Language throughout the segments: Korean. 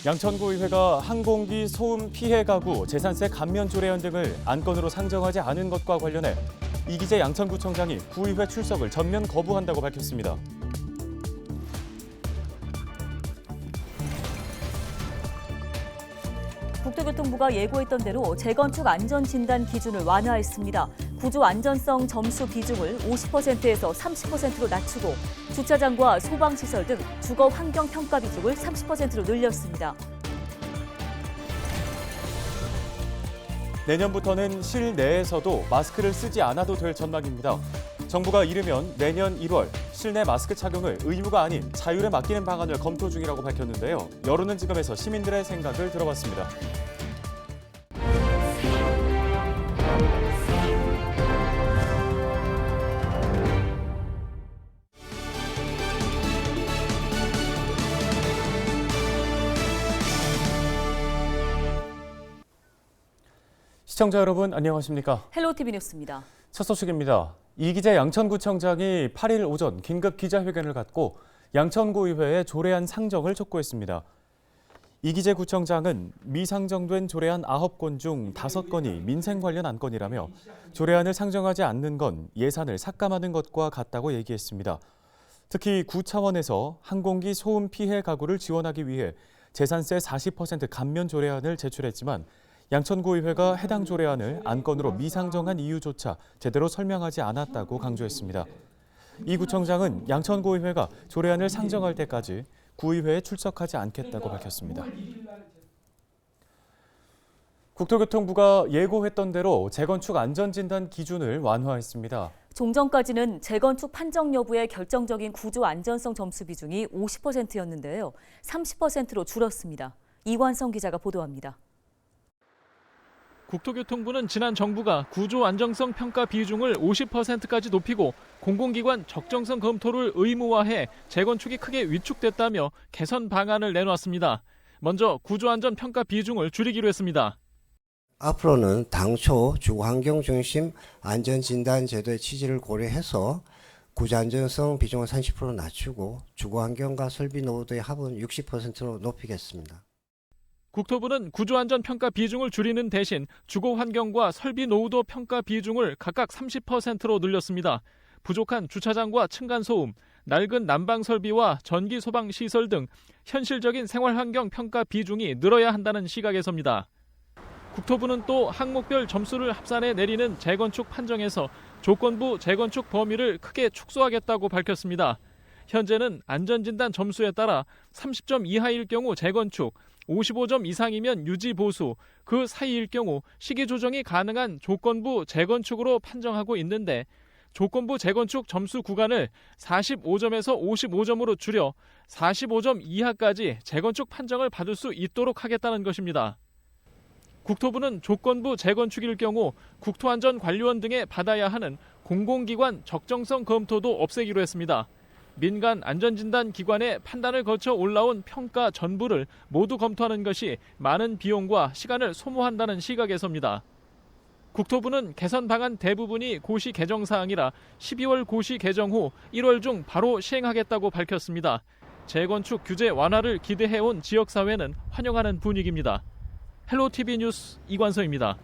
양천구의회가 항공기 소음 피해 가구, 재산세 감면 조례안 등을 안건으로 상정하지 않은 것과 관련해 이기재 양천구청장이 구의회 출석을 전면 거부한다고 밝혔습니다. 국토교통부가 예고했던 대로 재건축 안전진단 기준을 완화했습니다. 구조 안전성 점수 비중을 50%에서 30%로 낮추고 주차장과 소방시설 등 주거 환경 평가 비중을 30%로 늘렸습니다. 내년부터는 실내에서도 마스크를 쓰지 않아도 될 전망입니다. 정부가 이르면 내년 1월 실내 마스크 착용을 의무가 아닌 자율에 맡기는 방안을 검토 중이라고 밝혔는데요. 여론은 지금에서 시민들의 생각을 들어봤습니다. 시청자 여러분 안녕하십니까? 헬로티비 뉴스입니다. 첫 소식입니다. 이기재 양천구청장이 8일 오전 긴급 기자회견을 갖고 양천구의회에 조례안 상정을 촉구했습니다. 이기재 구청장은 미상정된 조례안 9건 중 5건이 민생 관련 안건이라며 조례안을 상정하지 않는 건 예산을 삭감하는 것과 같다고 얘기했습니다. 특히 구 차원에서 항공기 소음 피해 가구를 지원하기 위해 재산세 40% 감면 조례안을 제출했지만 양천구의회가 해당 조례안을 안건으로 미상정한 이유조차 제대로 설명하지 않았다고 강조했습니다. 이 구청장은 양천구의회가 조례안을 상정할 때까지 구의회에 출석하지 않겠다고 밝혔습니다. 국토교통부가 예고했던 대로 재건축 안전진단 기준을 완화했습니다. 종전까지는 재건축 판정 여부의 결정적인 구조 안전성 점수 비중이 50%였는데요. 30%로 줄었습니다. 이관성 기자가 보도합니다. 국토교통부는 지난 정부가 구조 안정성 평가 비중을 50%까지 높이고 공공기관 적정성 검토를 의무화해 재건축이 크게 위축됐다며 개선 방안을 내놓았습니다. 먼저 구조 안전 평가 비중을 줄이기로 했습니다. 앞으로는 당초 주거환경 중심 안전진단 제도의 취지를 고려해서 구조 안전성 비중을 30% 낮추고 주거환경과 설비 노후도의 합은 60%로 높이겠습니다. 국토부는 구조안전 평가 비중을 줄이는 대신 주거환경과 설비 노후도 평가 비중을 각각 30%로 늘렸습니다. 부족한 주차장과 층간소음, 낡은 난방 설비와 전기 소방 시설 등 현실적인 생활환경 평가 비중이 늘어야 한다는 시각에서입니다. 국토부는 또 항목별 점수를 합산해 내리는 재건축 판정에서 조건부 재건축 범위를 크게 축소하겠다고 밝혔습니다. 현재는 안전진단 점수에 따라 30점 이하일 경우 재건축, 55점 이상이면 유지 보수, 그 사이일 경우 시기 조정이 가능한 조건부 재건축으로 판정하고 있는데 조건부 재건축 점수 구간을 45점에서 55점으로 줄여 45점 이하까지 재건축 판정을 받을 수 있도록 하겠다는 것입니다. 국토부는 조건부 재건축일 경우 국토안전관리원 등에 받아야 하는 공공기관 적정성 검토도 없애기로 했습니다. 민간 안전진단 기관의 판단을 거쳐 올라온 평가 전부를 모두 검토하는 것이 많은 비용과 시간을 소모한다는 시각에서입니다. 국토부는 개선 방안 대부분이 고시 개정 사항이라 12월 고시 개정 후 1월 중 바로 시행하겠다고 밝혔습니다. 재건축 규제 완화를 기대해온 지역사회는 환영하는 분위기입니다. 헬로티비 뉴스 이관서입니다.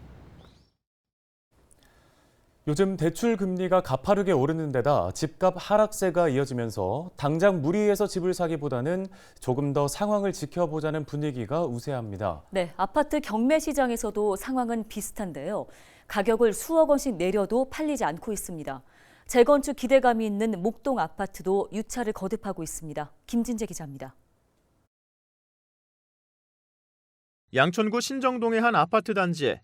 요즘 대출 금리가 가파르게 오르는 데다 집값 하락세가 이어지면서 당장 무리해서 집을 사기보다는 조금 더 상황을 지켜보자는 분위기가 우세합니다. 네, 아파트 경매 시장에서도 상황은 비슷한데요. 가격을 수억 원씩 내려도 팔리지 않고 있습니다. 재건축 기대감이 있는 목동 아파트도 유차를 거듭하고 있습니다. 김진재 기자입니다. 양천구 신정동의 한 아파트 단지.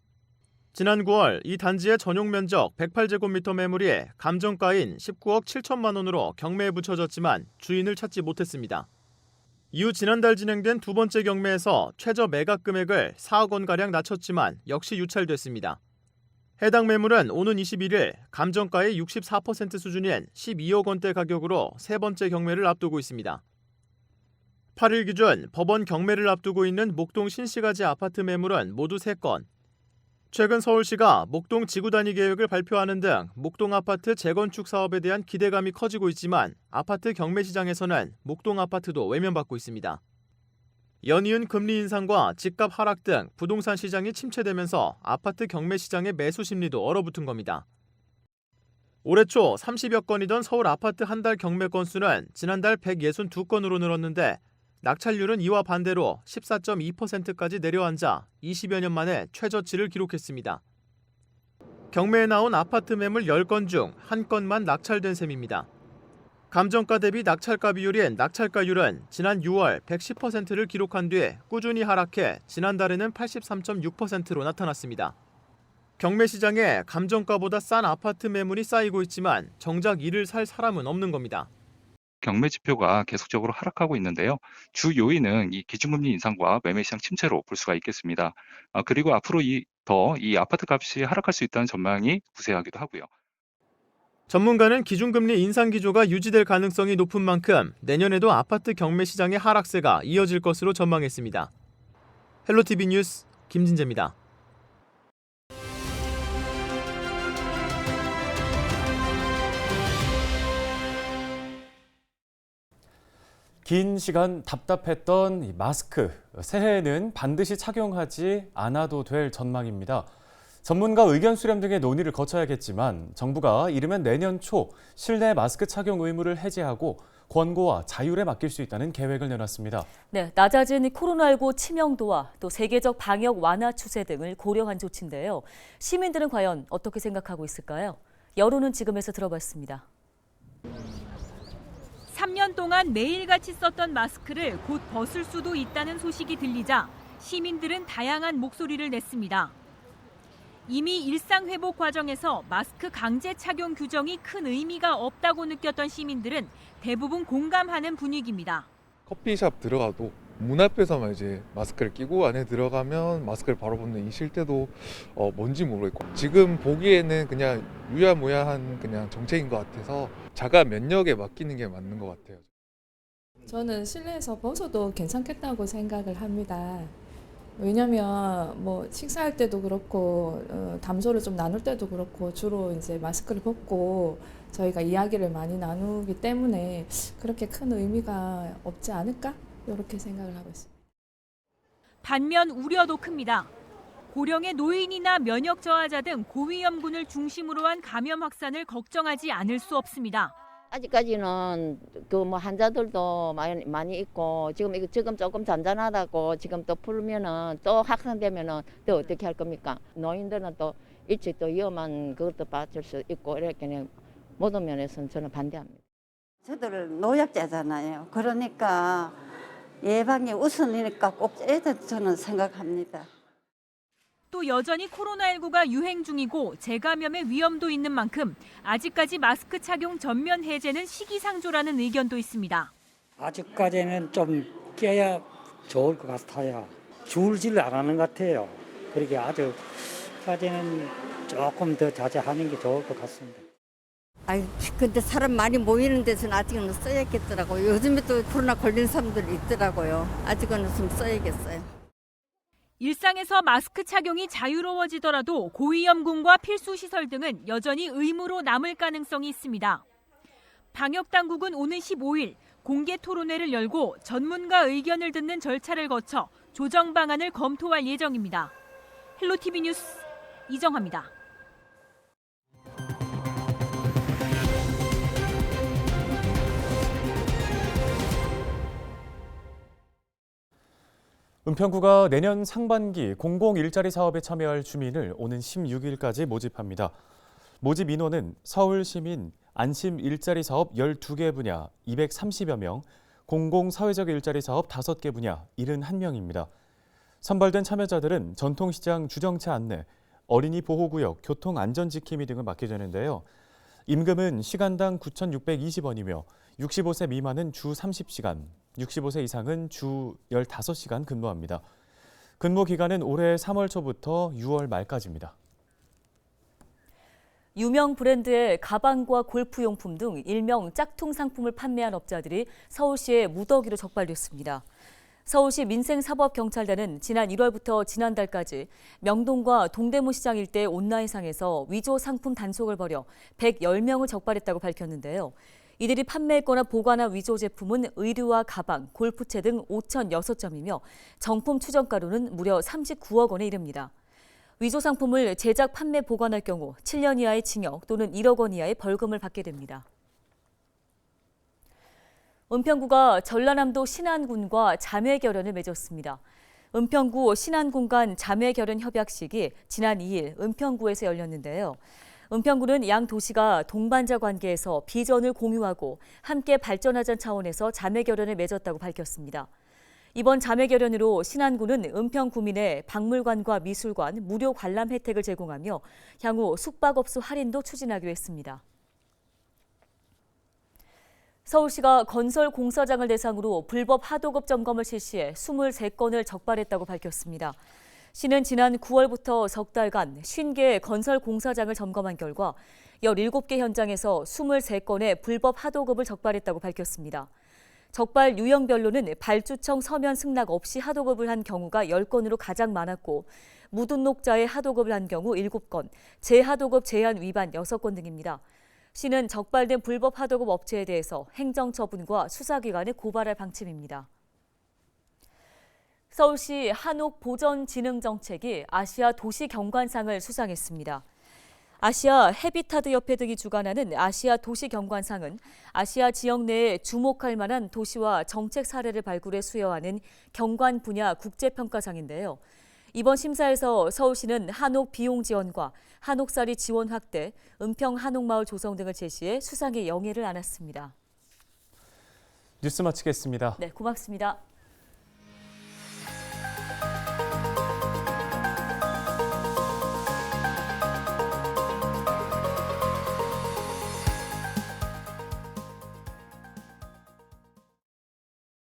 지난 9월 이 단지의 전용 면적 108제곱미터 매물이 감정가인 19억 7천만 원으로 경매에 붙여졌지만 주인을 찾지 못했습니다. 이후 지난달 진행된 두 번째 경매에서 최저 매각 금액을 4억 원가량 낮췄지만 역시 유찰됐습니다. 해당 매물은 오는 21일 감정가의 64% 수준인 12억 원대 가격으로 세 번째 경매를 앞두고 있습니다. 8일 기준 법원 경매를 앞두고 있는 목동 신시가지 아파트 매물은 모두 3건. 최근 서울시가 목동 지구단위 계획을 발표하는 등 목동 아파트 재건축 사업에 대한 기대감이 커지고 있지만 아파트 경매 시장에서는 목동 아파트도 외면받고 있습니다. 연이은 금리 인상과 집값 하락 등 부동산 시장이 침체되면서 아파트 경매 시장의 매수 심리도 얼어붙은 겁니다. 올해 초 30여 건이던 서울 아파트 한 달 경매 건수는 지난달 162건으로 늘었는데 낙찰률은 이와 반대로 14.2%까지 내려앉아 20여 년 만에 최저치를 기록했습니다. 경매에 나온 아파트 매물 10건 중 1건만 낙찰된 셈입니다. 감정가 대비 낙찰가 비율인 낙찰가율은 지난 6월 110%를 기록한 뒤 꾸준히 하락해 지난달에는 83.6%로 나타났습니다. 경매 시장에 감정가보다 싼 아파트 매물이 쌓이고 있지만 정작 이를 살 사람은 없는 겁니다. 경매 지표가 계속적으로 하락하고 있는데요. 주 요인은 이 기준금리 인상과 매매시장 침체로 볼 수가 있겠습니다. 그리고 앞으로 이 아파트 값이 하락할 수 있다는 전망이 우세하기도 하고요. 전문가는 기준금리 인상 기조가 유지될 가능성이 높은 만큼 내년에도 아파트 경매 시장의 하락세가 이어질 것으로 전망했습니다. 헬로티비 뉴스 김진재입니다. 긴 시간 답답했던 이 마스크, 새해에는 반드시 착용하지 않아도 될 전망입니다. 전문가 의견 수렴 등의 논의를 거쳐야겠지만 정부가 이르면 내년 초 실내 마스크 착용 의무를 해제하고 권고와 자율에 맡길 수 있다는 계획을 내놨습니다. 네, 낮아진 코로나19 치명도와 또 세계적 방역 완화 추세 등을 고려한 조치인데요. 시민들은 과연 어떻게 생각하고 있을까요? 여론은 지금에서 들어봤습니다. 3년 동안 매일같이 썼던 마스크를 곧 벗을 수도 있다는 소식이 들리자 시민들은 다양한 목소리를 냈습니다. 이미 일상 회복 과정에서 마스크 강제 착용 규정이 큰 의미가 없다고 느꼈던 시민들은 대부분 공감하는 분위기입니다. 커피숍 들어가도 문 앞에서만 이제 마스크를 끼고 안에 들어가면 마스크를 바로 벗는 이 실태도 뭔지 모르겠고, 지금 보기에는 그냥 유야무야한 그냥 정책인 것 같아서 자가 면역에 맡기는 게 맞는 것 같아요. 저는 실내에서 벗어도 괜찮겠다고 생각을 합니다. 왜냐면 뭐 식사할 때도 그렇고 담소를 좀 나눌 때도 그렇고 주로 이제 마스크를 벗고 저희가 이야기를 많이 나누기 때문에 그렇게 큰 의미가 없지 않을까? 이렇게 생각을 하고 있습니다. 반면 우려도 큽니다. 고령의 노인이나 면역 저하자 등 고위험군을 중심으로 한 감염 확산을 걱정하지 않을 수 없습니다. 아직까지는 그 뭐 환자들도 많이 있고 지금 조금 잔잔하다고 지금 또 풀면은 또 확산되면은 또 어떻게 할 겁니까? 노인들은 또 일찍 또 위험한 그것도 받을 수 있고 이렇게 모든 면에서는 저는 반대합니다. 저들 노약자잖아요. 그러니까 예방이 우선이니까 꼭 저는 생각합니다. 또 여전히 코로나19가 유행 중이고 재감염의 위험도 있는 만큼 아직까지 마스크 착용 전면 해제는 시기상조라는 의견도 있습니다. 아직까지는 좀 껴야 좋을 것 같아요. 줄질 안 하는 것 같아요. 그렇게 아직까지는 조금 더 자제하는 게 좋을 것 같습니다. 근데 사람 많이 모이는 데서는 아직은 써야겠더라고요. 요즘에 또 코로나 걸린 사람들이 있더라고요. 아직은 좀 써야겠어요. 일상에서 마스크 착용이 자유로워지더라도 고위험군과 필수시설 등은 여전히 의무로 남을 가능성이 있습니다. 방역당국은 오는 15일 공개 토론회를 열고 전문가 의견을 듣는 절차를 거쳐 조정 방안을 검토할 예정입니다. 헬로티비 뉴스 이정화입니다. 은평구가 내년 상반기 공공일자리 사업에 참여할 주민을 오는 16일까지 모집합니다. 모집 인원은 서울 시민 안심 일자리 사업 12개 분야 230여 명, 공공사회적 일자리 사업 5개 분야 71명입니다. 선발된 참여자들은 전통시장 주정차 안내, 어린이 보호구역, 교통안전지킴이 등을 맡게 되는데요. 임금은 시간당 9,620원이며 65세 미만은 주 30시간, 65세 이상은 주 15시간 근무합니다. 근무 기간은 올해 3월 초부터 6월 말까지입니다. 유명 브랜드의 가방과 골프용품 등 일명 짝퉁 상품을 판매한 업자들이 서울시에 무더기로 적발됐습니다. 서울시 민생사법경찰대는 지난 1월부터 지난달까지 명동과 동대문 시장 일대 온라인상에서 위조 상품 단속을 벌여 110명을 적발했다고 밝혔는데요. 이들이 판매했거나 보관한 위조 제품은 의류와 가방, 골프채 등 5,006점이며 정품 추정가로는 무려 39억 원에 이릅니다. 위조 상품을 제작, 판매, 보관할 경우 7년 이하의 징역 또는 1억 원 이하의 벌금을 받게 됩니다. 은평구가 전라남도 신안군과 자매결연을 맺었습니다. 은평구 신안군 간 자매결연 협약식이 지난 2일 은평구에서 열렸는데요. 은평구는 양 도시가 동반자 관계에서 비전을 공유하고 함께 발전하자는 차원에서 자매결연을 맺었다고 밝혔습니다. 이번 자매결연으로 신안군은 은평구민의 박물관과 미술관 무료 관람 혜택을 제공하며 향후 숙박업소 할인도 추진하기로 했습니다. 서울시가 건설 공사장을 대상으로 불법 하도급 점검을 실시해 23건을 적발했다고 밝혔습니다. 시는 지난 9월부터 석 달간 50개의 건설 공사장을 점검한 결과 17개 현장에서 23건의 불법 하도급을 적발했다고 밝혔습니다. 적발 유형별로는 발주청 서면 승낙 없이 하도급을 한 경우가 10건으로 가장 많았고 묻은 녹자에 하도급을 한 경우 7건, 재하도급 제한 위반 6건 등입니다. 시는 적발된 불법 하도급 업체에 대해서 행정처분과 수사기관에 고발할 방침입니다. 서울시 한옥보전진흥정책이 아시아 도시경관상을 수상했습니다. 아시아 헤비타드협회 등이 주관하는 아시아 도시경관상은 아시아 지역 내에 주목할 만한 도시와 정책 사례를 발굴해 수여하는 경관 분야 국제평가상인데요. 이번 심사에서 서울시는 한옥 비용 지원과 한옥살이 지원 확대, 은평 한옥마을 조성 등을 제시해 수상의 영예를 안았습니다. 뉴스 마치겠습니다. 네, 고맙습니다.